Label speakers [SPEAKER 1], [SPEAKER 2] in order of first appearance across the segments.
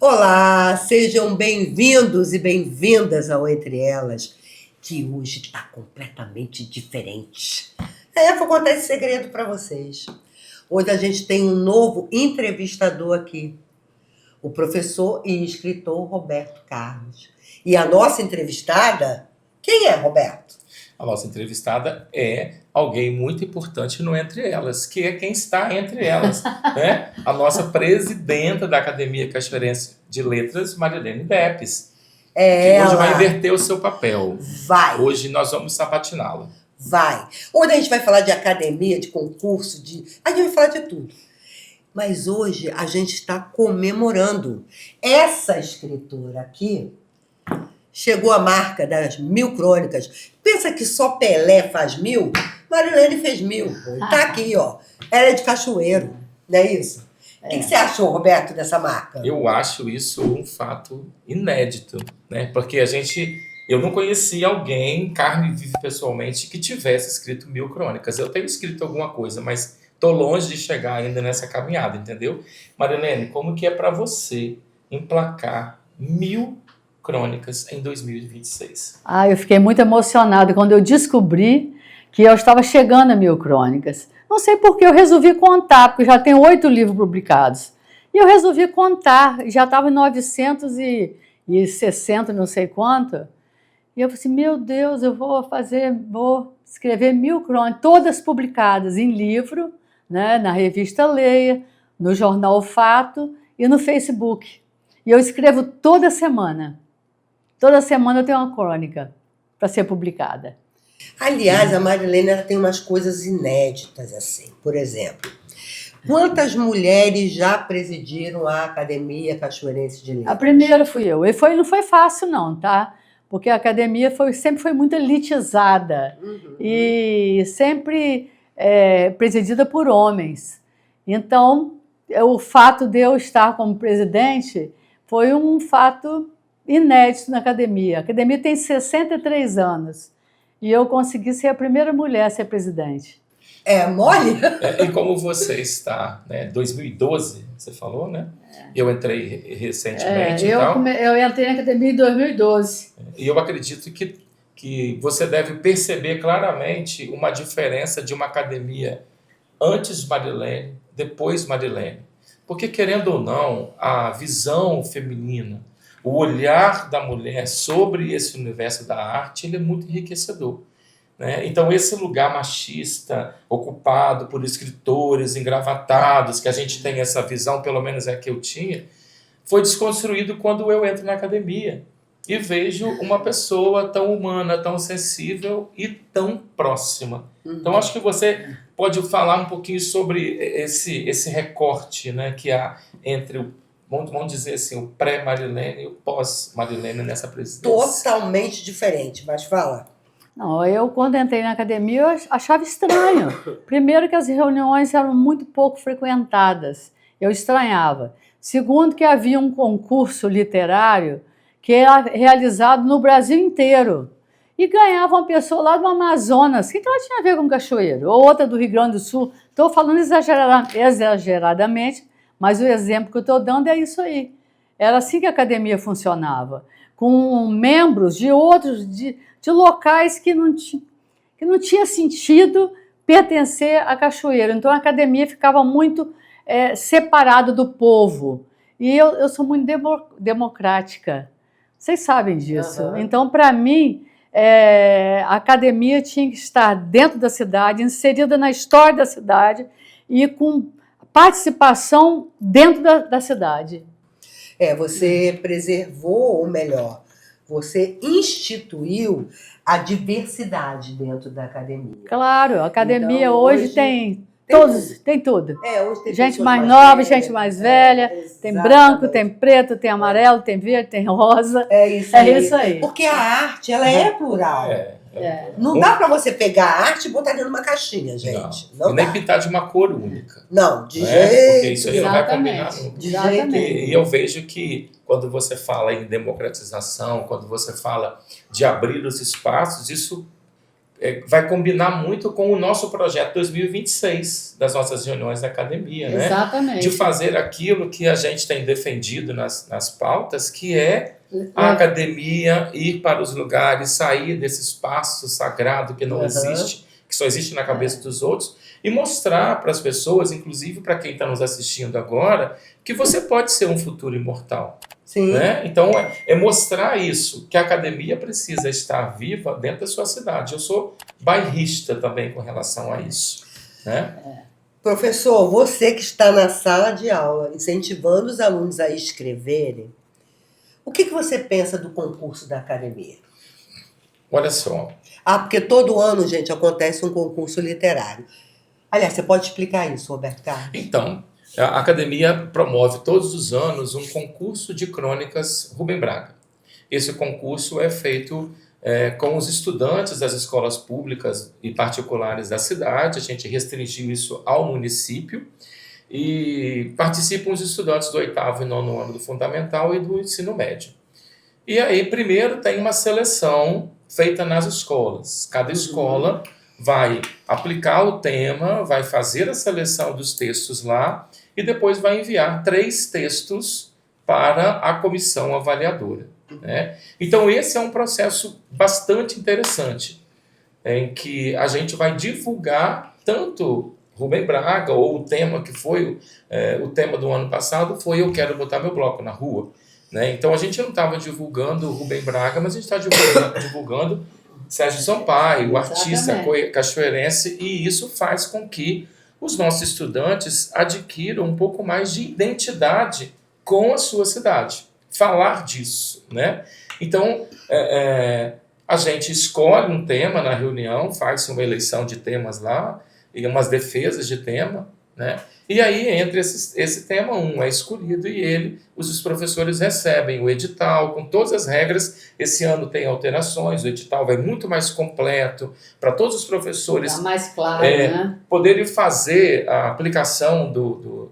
[SPEAKER 1] Olá, sejam bem-vindos e bem-vindas ao Entre Elas, que hoje está completamente diferente. Vou contar esse segredo para vocês. Hoje a gente tem um novo entrevistador aqui, o professor e escritor Roberto Carlos. E a nossa entrevistada, quem é, Roberto?
[SPEAKER 2] A nossa entrevistada é alguém muito importante no Entre Elas, que é quem está entre elas, né? A nossa presidenta da Academia Cachoeirense de Letras, Marilene Depes, que hoje vai inverter o seu papel.
[SPEAKER 1] Vai.
[SPEAKER 2] Hoje nós vamos sabatiná-la.
[SPEAKER 1] Vai. Hoje a gente vai falar de academia, de concurso, a gente vai falar de tudo. Mas hoje a gente está comemorando. Essa escritora aqui chegou à marca das 1000 crônicas. Pensa que só Pelé faz 1000? Marilene fez 1000. Tá aqui, ó. Ela é de Cachoeiro, não é isso? O que você achou, Roberto, dessa marca?
[SPEAKER 2] Eu acho isso um fato inédito, né? Porque eu não conhecia alguém, carne vive pessoalmente, que tivesse escrito 1000 crônicas. Eu tenho escrito alguma coisa, mas tô longe de chegar ainda nessa caminhada, entendeu? Marilene, como que é para você emplacar 1000 crônicas em 2026?
[SPEAKER 3] Eu fiquei muito emocionada quando eu descobri que eu estava chegando a 1000 crônicas. Não sei por que eu resolvi contar, porque já tenho 8 livros publicados. E eu resolvi contar, já estava em 960, não sei quanto. E eu falei assim, meu Deus, eu vou escrever 1000 crônicas, todas publicadas em livro, né, na revista Leia, no jornal O Fato e no Facebook. E eu escrevo toda semana. Toda semana eu tenho uma crônica para ser publicada.
[SPEAKER 1] Aliás, a Marilene ela tem umas coisas inéditas assim. Por exemplo, quantas mulheres já presidiram a Academia Cachoeirense de Letras?
[SPEAKER 3] A primeira fui eu. E não foi fácil não, tá? Porque a academia sempre foi muito elitizada e sempre presidida por homens. Então, o fato de eu estar como presidente foi um fato inédito na academia. A academia tem 63 anos e eu consegui ser a primeira mulher a ser presidente.
[SPEAKER 1] É mole?
[SPEAKER 2] E como você está, né? 2012, você falou, né? Eu entrei recentemente e tal.
[SPEAKER 3] Eu entrei na academia em 2012.
[SPEAKER 2] E eu acredito que você deve perceber claramente uma diferença de uma academia antes Marilene, depois Marilene. Porque, querendo ou não, a visão feminina, o olhar da mulher sobre esse universo da arte, ele é muito enriquecedor, né? Então, esse lugar machista, ocupado por escritores engravatados, que a gente tem essa visão, pelo menos é a que eu tinha, foi desconstruído quando eu entro na academia e vejo uma pessoa tão humana, tão sensível e tão próxima. Então, acho que você pode falar um pouquinho sobre esse recorte, né, que há entre vamos dizer assim, o pré-Marilene e o pós-Marilene nessa presidência.
[SPEAKER 1] Totalmente diferente, mas fala.
[SPEAKER 3] Não, eu quando entrei na academia eu achava estranho. Primeiro que as reuniões eram muito pouco frequentadas, eu estranhava. Segundo que havia um concurso literário que era realizado no Brasil inteiro e ganhava uma pessoa lá do Amazonas. O que ela tinha a ver com Cachoeiro? Ou outra do Rio Grande do Sul. Estou falando exageradamente, mas o exemplo que eu estou dando é isso aí. Era assim que a academia funcionava, com membros de outros, de locais que não tinha sentido pertencer a Cachoeiro. Então a academia ficava muito separada do povo. E eu sou muito democrática. Vocês sabem disso. Então, para mim, a academia tinha que estar dentro da cidade, inserida na história da cidade e com participação dentro da cidade.
[SPEAKER 1] Você preservou, ou melhor, você instituiu a diversidade dentro da academia.
[SPEAKER 3] Claro, a academia então, hoje tem tudo.
[SPEAKER 1] Hoje tem
[SPEAKER 3] gente mais nova, gente mais velha, tem branco, tem preto, tem amarelo, tem verde, tem rosa.
[SPEAKER 1] É isso aí. Porque a arte, ela é plural. Não dá para você pegar a arte e botar dentro de uma caixinha, gente. Não
[SPEAKER 2] e nem pintar de uma cor única.
[SPEAKER 1] Não, de jeito.
[SPEAKER 2] Porque isso aí não vai combinar nunca. E eu vejo que quando você fala em democratização, quando você fala de abrir os espaços, isso vai combinar muito com o nosso projeto 2026, das nossas reuniões da academia, né?
[SPEAKER 3] Exatamente.
[SPEAKER 2] De fazer aquilo que a gente tem defendido nas pautas, que é a academia ir para os lugares, sair desse espaço sagrado que não existe, que só existe na cabeça dos outros, e mostrar para as pessoas, inclusive para quem está nos assistindo agora, que você pode ser um futuro imortal.
[SPEAKER 1] Sim.
[SPEAKER 2] Né? Então, é mostrar isso, que a academia precisa estar viva dentro da sua cidade. Eu sou bairrista também com relação a isso. Né?
[SPEAKER 1] Professor, você que está na sala de aula, incentivando os alunos a escreverem, o que você pensa do concurso da academia?
[SPEAKER 2] Olha só.
[SPEAKER 1] Porque todo ano, gente, acontece um concurso literário. Aliás, você pode explicar isso, Roberto Carlos?
[SPEAKER 2] Então, a academia promove todos os anos um concurso de crônicas Rubem Braga. Esse concurso é feito com os estudantes das escolas públicas e particulares da cidade. A gente restringiu isso ao município. E participam os estudantes do 8º e 9º ano do fundamental e do ensino médio. E aí, primeiro, tem uma seleção feita nas escolas. Cada escola vai aplicar o tema, vai fazer a seleção dos textos lá e depois vai enviar 3 textos para a comissão avaliadora. Né? Então, esse é um processo bastante interessante, em que a gente vai divulgar tanto Rubem Braga, ou o tema que foi, o tema do ano passado foi Eu Quero Botar Meu Bloco na Rua. Né? Então, a gente não estava divulgando o Rubem Braga, mas a gente está divulgando Sérgio Sampaio, o artista cachoeirense, e isso faz com que os nossos estudantes adquiram um pouco mais de identidade com a sua cidade. Falar disso. Né? Então, a gente escolhe um tema na reunião, faz uma eleição de temas lá, e umas defesas de tema, né? E aí, entre esse tema, um é escolhido e os professores recebem o edital com todas as regras. Esse ano tem alterações, o edital vai muito mais completo para todos os professores
[SPEAKER 3] mais claro, né?
[SPEAKER 2] Poderem fazer a aplicação do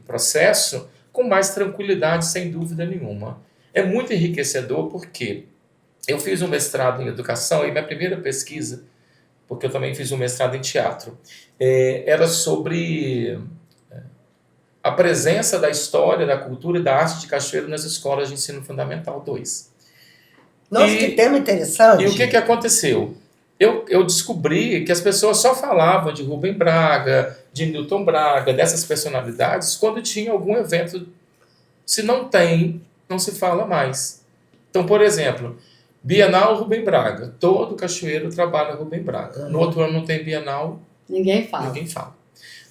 [SPEAKER 2] processo com mais tranquilidade, sem dúvida nenhuma. É muito enriquecedor porque eu fiz um mestrado em educação e minha primeira pesquisa, porque eu também fiz um mestrado em teatro, era sobre a presença da história, da cultura e da arte de Cachoeiro nas escolas de ensino fundamental 2.
[SPEAKER 1] Nossa, que tema interessante!
[SPEAKER 2] E o que aconteceu? Eu descobri que as pessoas só falavam de Rubem Braga, de Newton Braga, dessas personalidades, quando tinha algum evento. Se não tem, não se fala mais. Então, por exemplo, Bienal Rubem Braga. Todo cachoeiro trabalha Rubem Braga. No outro ano não tem Bienal.
[SPEAKER 3] Ninguém fala.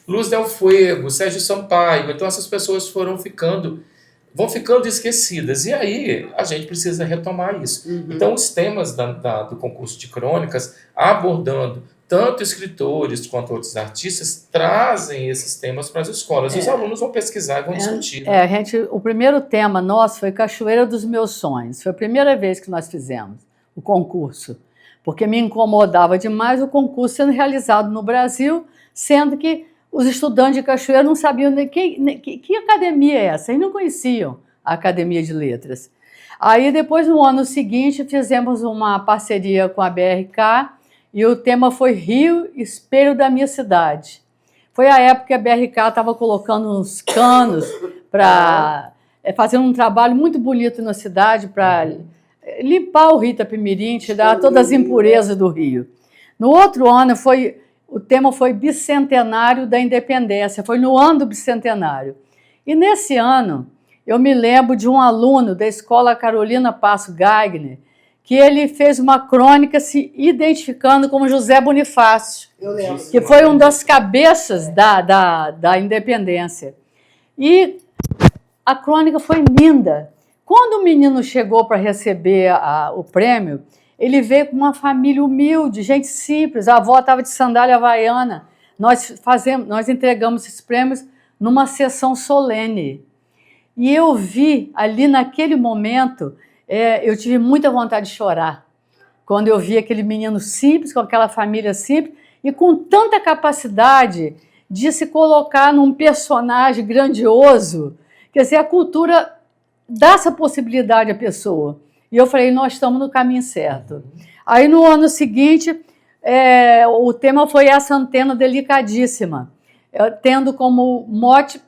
[SPEAKER 2] Luz del Fuego, Sérgio Sampaio. Então essas pessoas vão ficando esquecidas. E aí a gente precisa retomar isso. Então os temas do concurso de crônicas, abordando tanto escritores quanto outros artistas, trazem esses temas para as escolas. E os alunos vão pesquisar e vão discutir.
[SPEAKER 3] O primeiro tema nosso foi Cachoeira dos Meus Sonhos. Foi a primeira vez que nós fizemos o concurso, porque me incomodava demais o concurso sendo realizado no Brasil, sendo que os estudantes de Cachoeira não sabiam que academia é essa, eles não conheciam a Academia de Letras. Aí depois, no ano seguinte, fizemos uma parceria com a BRK, e o tema foi Rio, Espelho da Minha Cidade. Foi a época que a BRK estava colocando uns canos para fazer um trabalho muito bonito na cidade para limpar o Rio Itapemirim, tirar todas as impurezas do rio. No outro ano, o tema foi Bicentenário da Independência, foi no ano do Bicentenário. E nesse ano, eu me lembro de um aluno da Escola Carolina Passo Gagner, que ele fez uma crônica se identificando como José Bonifácio, que foi um das cabeças da independência. E a crônica foi linda. Quando o menino chegou para receber o prêmio, ele veio com uma família humilde, gente simples, a avó estava de sandália havaiana. Nós entregamos esses prêmios numa sessão solene. E eu vi ali naquele momento, eu tive muita vontade de chorar, quando eu vi aquele menino simples, com aquela família simples, e com tanta capacidade de se colocar num personagem grandioso. Quer dizer, a cultura dá essa possibilidade à pessoa. E eu falei, nós estamos no caminho certo. Aí, no ano seguinte, o tema foi essa antena delicadíssima, tendo como mote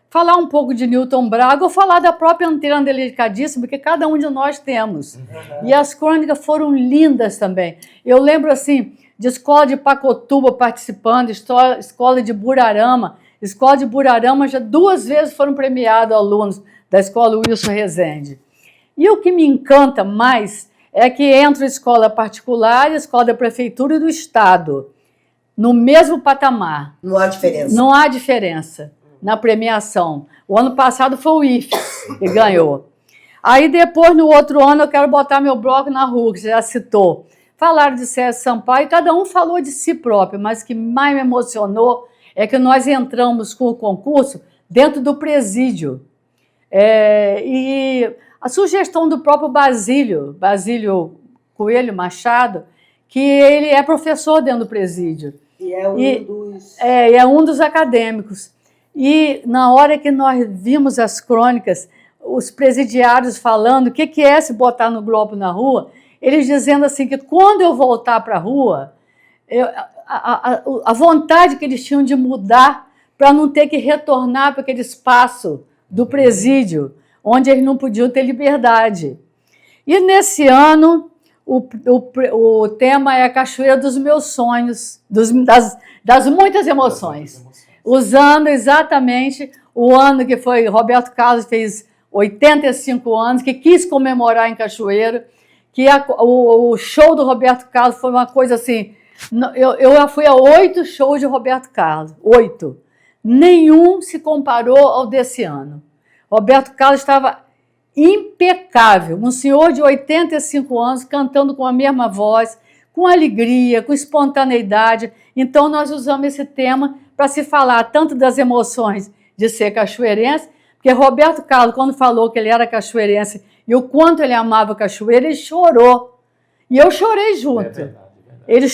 [SPEAKER 3] falar um pouco de Newton Braga ou falar da própria antena delicadíssima, que cada um de nós temos. E as crônicas foram lindas também. Eu lembro, assim, de escola de Pacotuba participando, escola de Burarama. Escola de Burarama já 2 vezes foram premiados alunos da escola Wilson Rezende. E o que me encanta mais é que entra a escola particular e a escola da prefeitura e do Estado no mesmo patamar.
[SPEAKER 1] Não há diferença.
[SPEAKER 3] Não há diferença na premiação. O ano passado foi o IFES que ganhou. Aí depois, no outro ano, eu quero botar meu bloco na rua, que você já citou. Falaram de Sérgio Sampaio, cada um falou de si próprio, mas o que mais me emocionou é que nós entramos com o concurso dentro do presídio. E a sugestão do próprio Basílio Coelho Machado, que ele é professor dentro do presídio.
[SPEAKER 1] E
[SPEAKER 3] é um dos acadêmicos. E na hora que nós vimos as crônicas, os presidiários falando o que é se botar no Globo na rua, eles dizendo assim que quando eu voltar para a rua, a vontade que eles tinham de mudar para não ter que retornar para aquele espaço do presídio, onde eles não podiam ter liberdade. E nesse ano, o tema é a Cachoeira dos Meus Sonhos, das muitas emoções. Usando exatamente o ano que foi Roberto Carlos fez 85 anos, que quis comemorar em Cachoeiro, que o show do Roberto Carlos foi uma coisa assim. Eu fui a 8 shows de Roberto Carlos, 8. Nenhum se comparou ao desse ano. Roberto Carlos estava impecável, um senhor de 85 anos cantando com a mesma voz, com alegria, com espontaneidade. Então nós usamos esse tema para se falar tanto das emoções de ser cachoeirense, porque Roberto Carlos, quando falou que ele era cachoeirense e o quanto ele amava cachoeira, ele chorou. E eu chorei junto.
[SPEAKER 2] Verdade.
[SPEAKER 3] Ele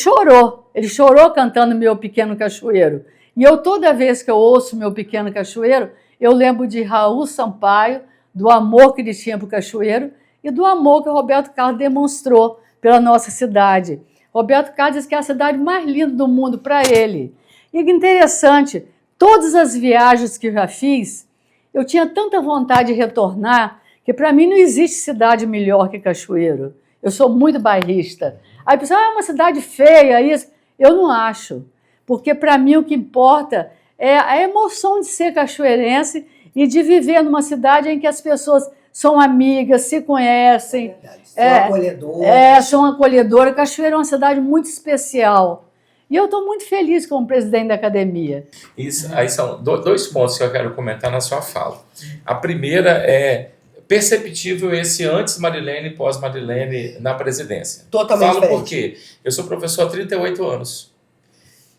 [SPEAKER 3] chorou cantando Meu Pequeno Cachoeiro. E eu, toda vez que eu ouço Meu Pequeno Cachoeiro, eu lembro de Raul Sampaio, do amor que ele tinha para o cachoeiro e do amor que o Roberto Carlos demonstrou pela nossa cidade. Roberto Carlos diz que é a cidade mais linda do mundo para ele. E que interessante, todas as viagens que eu já fiz, eu tinha tanta vontade de retornar, que para mim não existe cidade melhor que Cachoeiro. Eu sou muito bairrista. Aí a pessoa, é uma cidade feia, isso. Eu não acho, porque para mim o que importa é a emoção de ser cachoeirense e de viver numa cidade em que as pessoas são amigas, se conhecem.
[SPEAKER 1] São acolhedoras.
[SPEAKER 3] São acolhedoras. Cachoeiro é uma cidade muito especial. E eu estou muito feliz como presidente da academia.
[SPEAKER 2] Isso, aí são 2 pontos que eu quero comentar na sua fala. A primeira é perceptível esse antes Marilene e pós Marilene na presidência.
[SPEAKER 1] Totalmente
[SPEAKER 2] Falo
[SPEAKER 1] diferente.
[SPEAKER 2] por quê? Eu sou professor há 38 anos.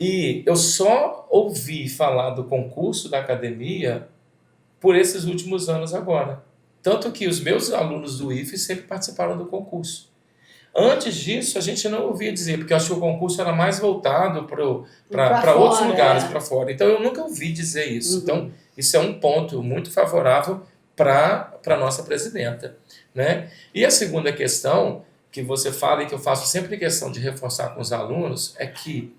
[SPEAKER 2] E eu só ouvi falar do concurso da academia por esses últimos anos agora. Tanto que os meus alunos do IFES sempre participaram do concurso. Antes disso, a gente não ouvia dizer, porque eu acho que o concurso era mais voltado para outros lugares, para fora. Então, eu nunca ouvi dizer isso. Então, isso é um ponto muito favorável para a nossa presidenta, né? E a segunda questão que você fala e que eu faço sempre questão de reforçar com os alunos é que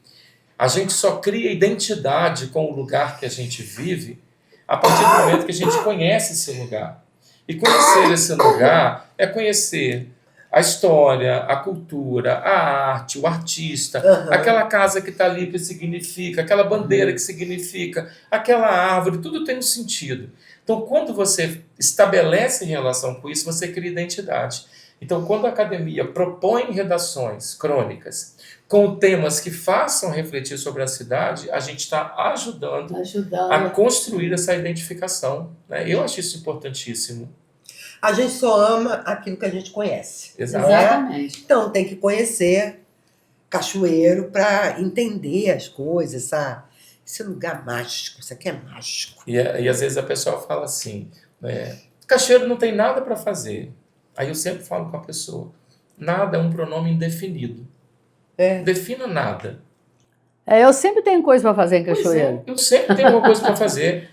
[SPEAKER 2] a gente só cria identidade com o lugar que a gente vive a partir do momento que a gente conhece esse lugar. E conhecer esse lugar é conhecer a história, a cultura, a arte, o artista, aquela casa que está ali que significa, aquela bandeira que significa, aquela árvore, tudo tem um sentido. Então, quando você estabelece relação com isso, você cria identidade. Então, quando a academia propõe redações crônicas com temas que façam refletir sobre a cidade, a gente está ajudando a construir essa identificação, né? Eu acho isso importantíssimo.
[SPEAKER 1] A gente só ama aquilo que a gente conhece.
[SPEAKER 3] Exatamente.
[SPEAKER 1] Então, tem que conhecer Cachoeiro para entender as coisas, sabe? Esse lugar mágico, isso aqui é mágico.
[SPEAKER 2] E às vezes a pessoa fala assim, Cachoeiro não tem nada para fazer. Aí eu sempre falo com a pessoa, nada é um pronome indefinido. Defina nada.
[SPEAKER 3] Eu sempre tenho coisa para fazer em Cachoeiro.
[SPEAKER 2] Eu sempre tenho uma coisa para fazer.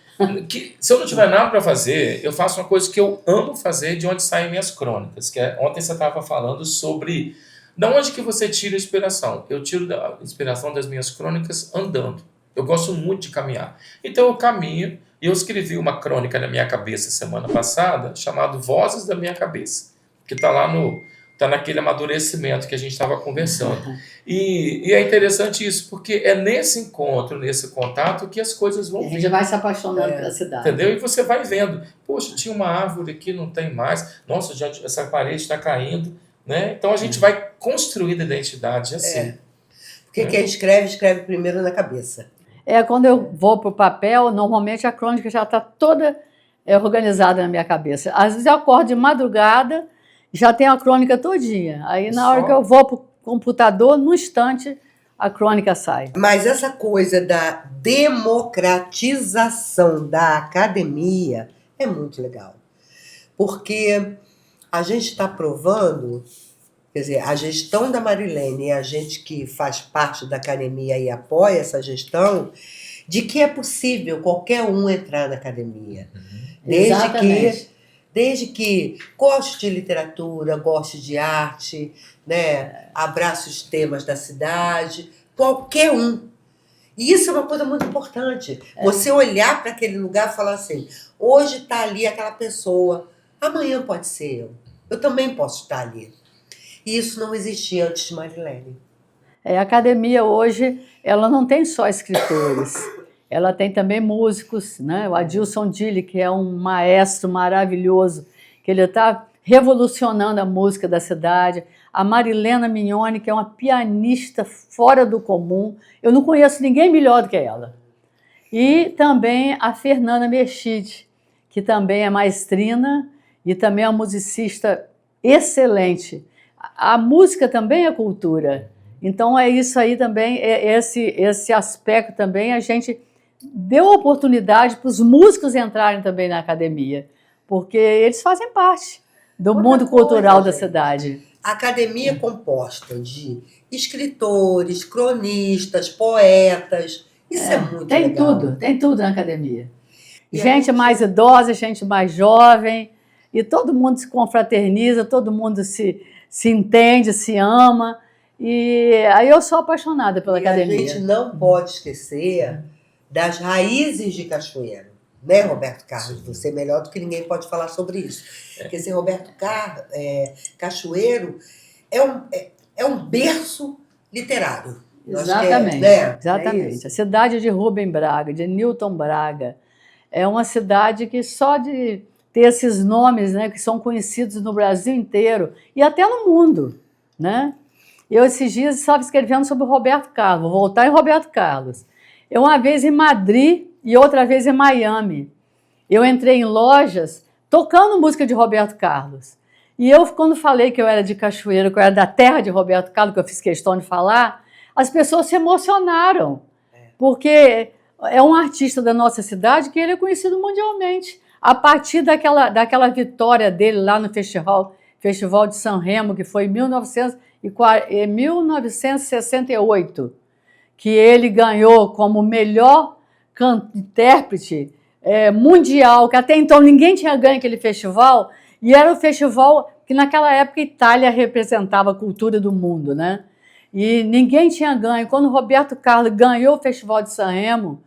[SPEAKER 2] Se eu não tiver nada para fazer, eu faço uma coisa que eu amo fazer, de onde saem minhas crônicas. Ontem você estava falando sobre Da onde que você tira a inspiração? Eu tiro a inspiração das minhas crônicas andando. Eu gosto muito de caminhar. Então eu caminho e eu escrevi uma crônica na minha cabeça semana passada, chamado Vozes da Minha Cabeça, que está lá tá naquele amadurecimento que a gente estava conversando. E é interessante isso, porque é nesse encontro, nesse contato, que as coisas vão
[SPEAKER 3] A gente vai se apaixonando pela cidade.
[SPEAKER 2] entendeu? E você vai vendo, poxa, tinha uma árvore aqui, não tem mais, nossa, essa parede está caindo, né? Então a gente vai construindo a identidade assim.
[SPEAKER 1] Porque quem escreve primeiro na cabeça.
[SPEAKER 3] Quando eu vou para o papel, normalmente a crônica já está toda organizada na minha cabeça. Às vezes eu acordo de madrugada, já tenho a crônica todinha. Aí na hora que eu vou para o computador, no instante, a crônica sai.
[SPEAKER 1] Mas essa coisa da democratização da academia é muito legal. Porque a gente está provando, quer dizer, a gestão da Marilene e a gente que faz parte da academia e apoia essa gestão, de que é possível qualquer um entrar na academia. Desde que goste de literatura, goste de arte, né, abrace os temas da cidade, qualquer um. E isso é uma coisa muito importante. Você olhar para aquele lugar e falar assim, hoje está ali aquela pessoa, amanhã pode ser eu. Eu também posso estar ali. E isso não existia antes de Marilene.
[SPEAKER 3] A academia hoje, ela não tem só escritores, ela tem também músicos, né? O Adilson Dille, que é um maestro maravilhoso, que ele está revolucionando a música da cidade. A Marilena Mignoni, que é uma pianista fora do comum. Eu não conheço ninguém melhor do que ela. E também a Fernanda Merchide, que também é maestrina e também é uma musicista excelente. A música também é cultura. Então é isso aí também, esse aspecto também, a gente deu oportunidade para os músicos entrarem também na academia, porque eles fazem parte do mundo cultural da cidade.
[SPEAKER 1] A academia é composta de escritores, cronistas, poetas. Isso é muito legal.
[SPEAKER 3] Tem tudo na academia. Gente mais idosa, gente mais jovem, e todo mundo se confraterniza, todo mundo se entende, se ama. E aí eu sou apaixonada pela academia.
[SPEAKER 1] A gente não pode esquecer das raízes de Cachoeiro, né, Roberto Carlos? Você melhor do que ninguém pode falar sobre isso. Quer dizer, Roberto Cachoeiro é um berço literário.
[SPEAKER 3] Exatamente,
[SPEAKER 1] né?
[SPEAKER 3] exatamente. A cidade de Rubem Braga, de Newton Braga, é uma cidade que só de ter esses nomes, né, que são conhecidos no Brasil inteiro e até no mundo, né? Eu, esses dias, estava escrevendo sobre o Roberto Carlos, vou voltar em Roberto Carlos. Eu, uma vez em Madrid e outra vez em Miami, eu entrei em lojas tocando música de Roberto Carlos. E eu, quando falei que eu era de Cachoeiro, que eu era da terra de Roberto Carlos, que eu fiz questão de falar, as pessoas se emocionaram, porque é um artista da nossa cidade que ele é conhecido mundialmente. A partir daquela vitória dele lá no Festival de San Remo, que foi em 1968, que ele ganhou como melhor intérprete mundial, que até então ninguém tinha ganho aquele festival, e era o festival que naquela época a Itália representava a cultura do mundo, né? E ninguém tinha ganho. Quando o Roberto Carlos ganhou o Festival de San Remo,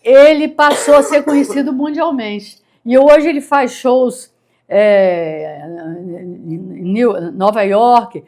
[SPEAKER 3] ele passou a ser conhecido mundialmente. E hoje ele faz shows em Nova York,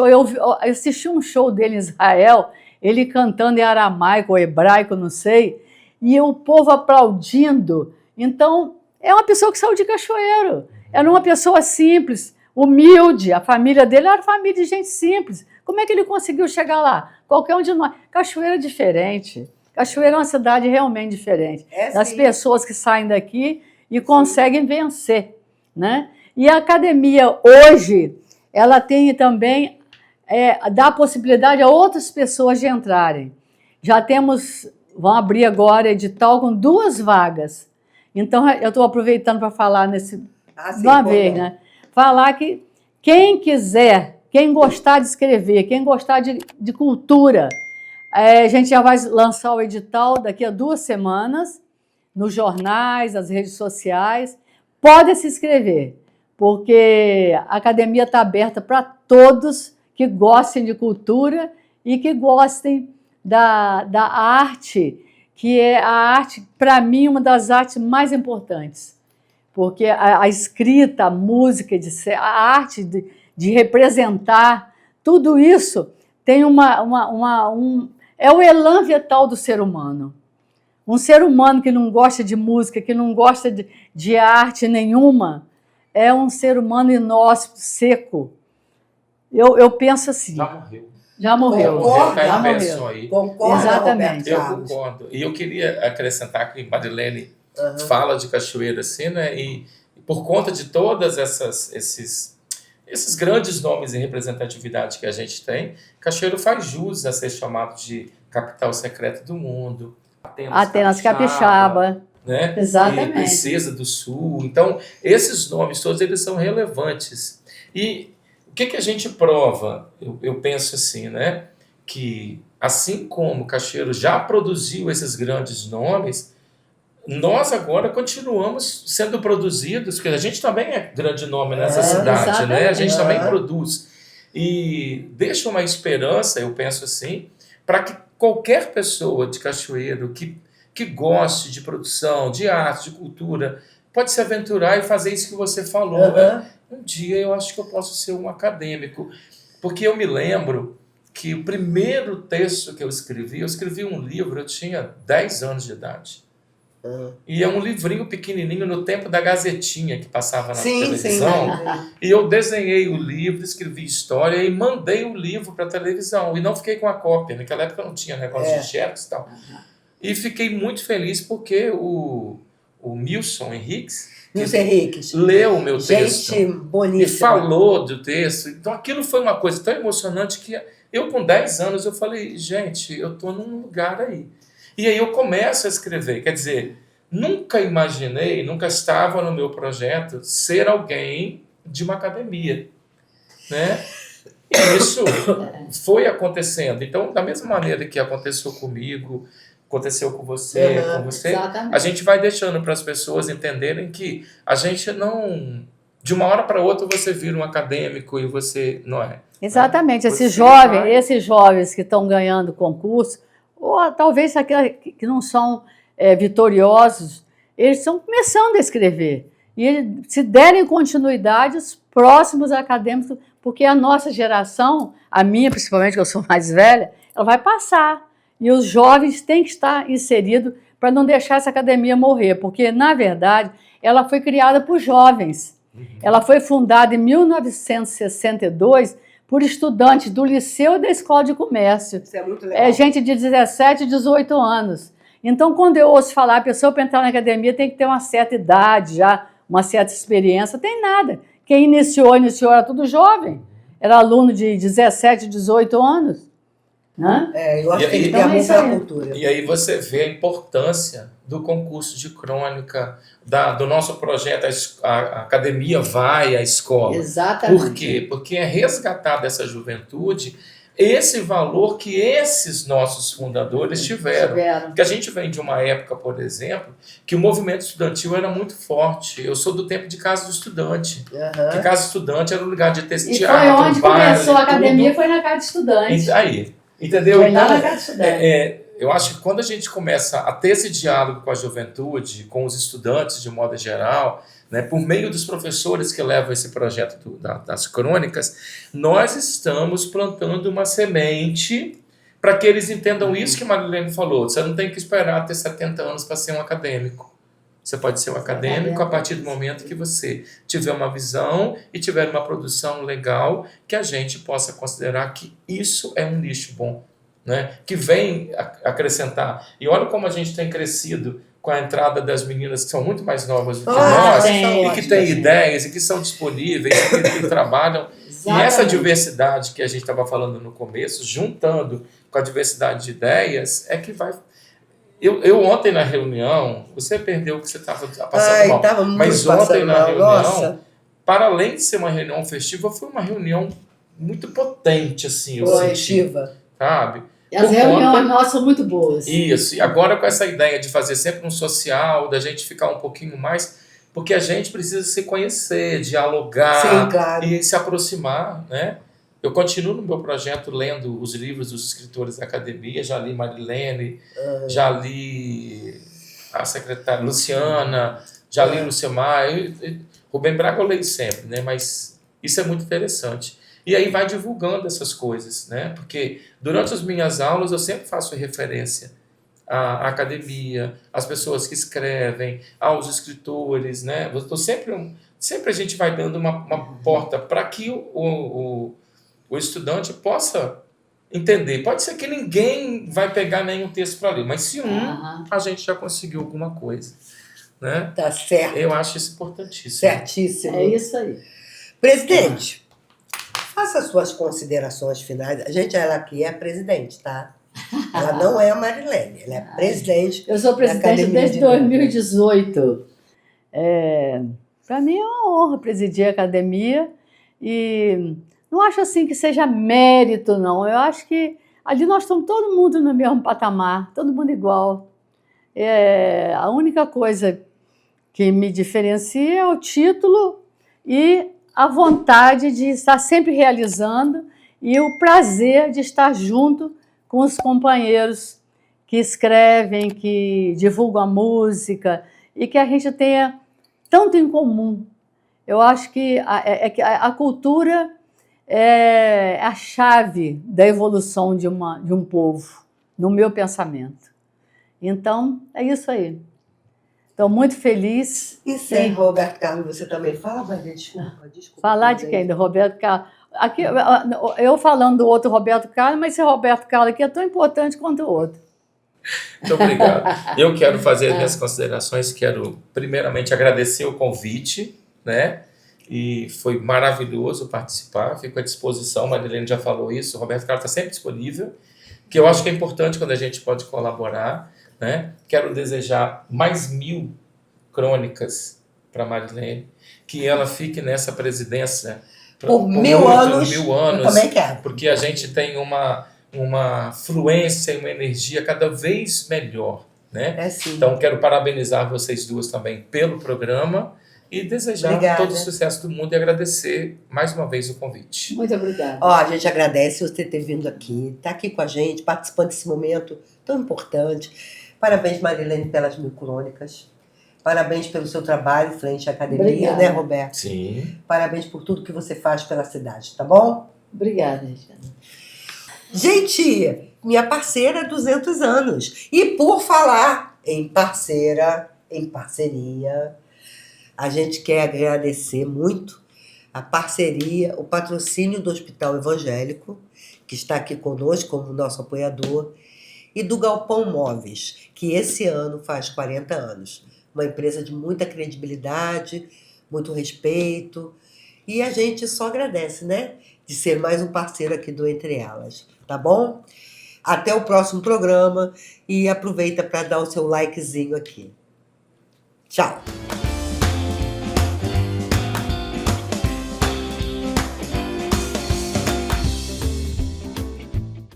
[SPEAKER 3] eu assisti um show dele em Israel, ele cantando em aramaico ou hebraico, não sei, e o povo aplaudindo. Então, é uma pessoa que saiu de Cachoeiro, era uma pessoa simples, humilde, a família dele era família de gente simples. Como é que ele conseguiu chegar lá? Qualquer um de nós. Cachoeiro é diferente. Cachoeiro é uma cidade realmente diferente. Das pessoas que saem daqui e conseguem vencer, né? E a academia hoje, ela tem também, dá a possibilidade a outras pessoas de entrarem. Já vão abrir agora edital com 2 vagas. Então, eu estou aproveitando para falar uma vez, né? Falar que quem quiser, quem gostar de escrever, quem gostar de cultura, a gente já vai lançar o edital daqui a 2 semanas, nos jornais, nas redes sociais. Pode se inscrever, porque a academia está aberta para todos que gostem de cultura e que gostem da arte, que é a arte, para mim, uma das artes mais importantes. Porque a escrita, a música, a arte de representar, tudo isso tem é o elan vital do ser humano. Um ser humano que não gosta de música, que não gosta de arte nenhuma, é um ser humano inóspito, seco. Eu penso assim.
[SPEAKER 2] Já morreu.
[SPEAKER 3] Já morreu.
[SPEAKER 1] Concordo,
[SPEAKER 3] já morreu.
[SPEAKER 2] Aí.
[SPEAKER 1] Concordo,
[SPEAKER 3] Exatamente.
[SPEAKER 2] Eu concordo. E eu queria acrescentar que Marilene fala de Cachoeira, assim, né? E por conta de todas esses grandes nomes em representatividade que a gente tem, Cachoeiro faz jus a ser chamado de capital secreta do mundo.
[SPEAKER 3] Atenas Capixaba.
[SPEAKER 2] Né?
[SPEAKER 3] Exatamente.
[SPEAKER 2] E Princesa do Sul. Então, esses nomes todos eles são relevantes. E o que a gente prova? Eu penso assim, né? Que assim como Cachoeiro já produziu esses grandes nomes, nós agora continuamos sendo produzidos, porque a gente também é grande nome nessa cidade, né? A gente também produz. E deixa uma esperança, eu penso assim, para que qualquer pessoa de Cachoeiro que goste de produção, de arte, de cultura, pode se aventurar e fazer isso que você falou. Né? Um dia eu acho que eu posso ser um acadêmico, porque eu me lembro que o primeiro texto que eu escrevi um livro, eu tinha 10 anos de idade. E é um livrinho pequenininho no tempo da Gazetinha que passava na televisão. Sim. E eu desenhei o livro, escrevi história e mandei o livro para a televisão. E não fiquei com a cópia. Naquela época não tinha negócio de xerox e tal. E fiquei muito feliz porque o Milson Henriques leu o meu texto e falou do texto. Então aquilo foi uma coisa tão emocionante que eu com 10 anos eu falei, gente, eu estou num lugar aí. E aí eu começo a escrever, quer dizer, nunca imaginei, nunca estava no meu projeto ser alguém de uma academia, né? E isso foi acontecendo. Então, da mesma maneira que aconteceu comigo, aconteceu com você,
[SPEAKER 3] exatamente.
[SPEAKER 2] A gente vai deixando para as pessoas entenderem que a gente não... De uma hora para outra você vira um acadêmico e você não é.
[SPEAKER 3] Exatamente.
[SPEAKER 2] Né?
[SPEAKER 3] Esses jovens que estão ganhando concurso, ou talvez aqueles que não são vitoriosos, eles estão começando a escrever. E se derem continuidade, os próximos acadêmicos, porque a nossa geração, a minha principalmente, que eu sou mais velha, ela vai passar. E os jovens têm que estar inseridos para não deixar essa academia morrer, porque, na verdade, ela foi criada por jovens. Ela foi fundada em 1962 por estudantes do Liceu e da Escola de Comércio.
[SPEAKER 1] Isso é muito legal.
[SPEAKER 3] É gente de 17, 18 anos. Então, quando eu ouço falar, a pessoa para entrar na academia tem que ter uma certa idade, já uma certa experiência, não tem nada. Quem iniciou era tudo jovem. Era aluno de 17, 18 anos. Né?
[SPEAKER 1] Eu acho que tem que ter amor pela cultura.
[SPEAKER 2] E aí você vê a importância do concurso de crônica, do nosso projeto, a Academia Vai à Escola.
[SPEAKER 3] Exatamente.
[SPEAKER 2] Por quê? Porque é resgatar dessa juventude esse valor que esses nossos fundadores tiveram. Porque a gente vem de uma época, por exemplo, que o movimento estudantil era muito forte. Eu sou do tempo de Casa do Estudante. Que Casa do Estudante era um lugar de ter teatro,
[SPEAKER 3] foi onde começou a academia, foi na Casa do Estudante.
[SPEAKER 2] Aí, entendeu?
[SPEAKER 3] Foi lá na Casa do Estudante.
[SPEAKER 2] Eu acho que quando a gente começa a ter esse diálogo com a juventude, com os estudantes de modo geral, né, por meio dos professores que levam esse projeto das crônicas, nós estamos plantando uma semente para que eles entendam isso que Marilene falou. Você não tem que esperar ter 70 anos para ser um acadêmico. Você pode ser um acadêmico a partir do momento que você tiver uma visão e tiver uma produção legal que a gente possa considerar que isso é um nicho bom, né? Que vem acrescentar. E olha como a gente tem crescido com a entrada das meninas que são muito mais novas do que nós e que têm ideias e que são disponíveis e que trabalham. Exatamente. E essa diversidade que a gente estava falando no começo, juntando com a diversidade de ideias, é que vai... Eu ontem na reunião, você perdeu o que você estava passando mal, mas ontem na reunião, para além de ser uma reunião festiva, foi uma reunião muito potente, assim, eu senti, sabe?
[SPEAKER 3] E as reuniões nossas são muito boas.
[SPEAKER 2] Isso, e agora com essa ideia de fazer sempre um social, da gente ficar um pouquinho mais, porque a gente precisa se conhecer, dialogar.
[SPEAKER 1] Sim, claro.
[SPEAKER 2] E se aproximar, né? Eu continuo no meu projeto lendo os livros dos escritores da academia, já li Marilene, já li a secretária Luciana, já li Lucimar, Rubem Braga eu leio sempre, né? Mas isso é muito interessante. E aí vai divulgando essas coisas, né? Porque durante as minhas aulas eu sempre faço referência à academia, às pessoas que escrevem, aos escritores, né? Eu tô sempre a gente vai dando uma porta para que o estudante possa entender. Pode ser que ninguém vai pegar nenhum texto para ler, mas se a gente já conseguiu alguma coisa, né?
[SPEAKER 1] Tá certo.
[SPEAKER 2] Eu acho isso importantíssimo.
[SPEAKER 1] Certíssimo.
[SPEAKER 3] É isso aí.
[SPEAKER 1] Presidente, faça suas considerações finais. Ela aqui é a presidente, tá? Ela não é a Marilene, ela é a presidente.
[SPEAKER 3] Eu sou presidente desde 2018. Para mim é uma honra presidir a academia e não acho assim que seja mérito, não. Eu acho que ali nós estamos todo mundo no mesmo patamar, todo mundo igual. A única coisa que me diferencia é o título e a vontade de estar sempre realizando e o prazer de estar junto com os companheiros que escrevem, que divulgam a música e que a gente tenha tanto em comum. Eu acho que a cultura é a chave da evolução de um povo, no meu pensamento. Então, é isso aí. Estou muito feliz.
[SPEAKER 1] E sem Roberto Carlos, você também fala, mas desculpa.
[SPEAKER 3] Falar de quem? Do Roberto Carlos. Aqui, eu falando do outro Roberto Carlos, mas esse Roberto Carlos aqui é tão importante quanto o outro.
[SPEAKER 2] Muito obrigado. Eu quero fazer as minhas considerações, quero primeiramente agradecer o convite, né? E foi maravilhoso participar, fico à disposição, a Marilene já falou isso, o Roberto Carlos está sempre disponível, que eu acho que é importante quando a gente pode colaborar, né? Quero desejar mais 1000 crônicas para Marilene, que ela fique nessa presidência
[SPEAKER 1] por 1000 anos,
[SPEAKER 2] eu
[SPEAKER 1] também quero.
[SPEAKER 2] Porque a gente tem uma fluência e uma energia cada vez melhor, né?
[SPEAKER 1] Sim.
[SPEAKER 2] Então, quero parabenizar vocês duas também pelo programa e desejar todo o sucesso do mundo e agradecer mais uma vez o convite.
[SPEAKER 3] Muito obrigada.
[SPEAKER 1] A gente agradece você ter vindo aqui, estar aqui com a gente, participando desse momento tão importante. Parabéns, Marilene, pelas 1000 crônicas. Parabéns pelo seu trabalho frente à academia, obrigada. Né, Roberto?
[SPEAKER 2] Sim.
[SPEAKER 1] Parabéns por tudo que você faz pela cidade, tá bom?
[SPEAKER 3] Obrigada, Regina.
[SPEAKER 1] Gente, minha parceira há 200 anos. E por falar em parceira, em parceria, a gente quer agradecer muito a parceria, o patrocínio do Hospital Evangélico, que está aqui conosco como nosso apoiador, e do Galpão Móveis, que esse ano faz 40 anos. Uma empresa de muita credibilidade, muito respeito, e a gente só agradece, né? De ser mais um parceiro aqui do Entre Elas, tá bom? Até o próximo programa e aproveita para dar o seu likezinho aqui. Tchau!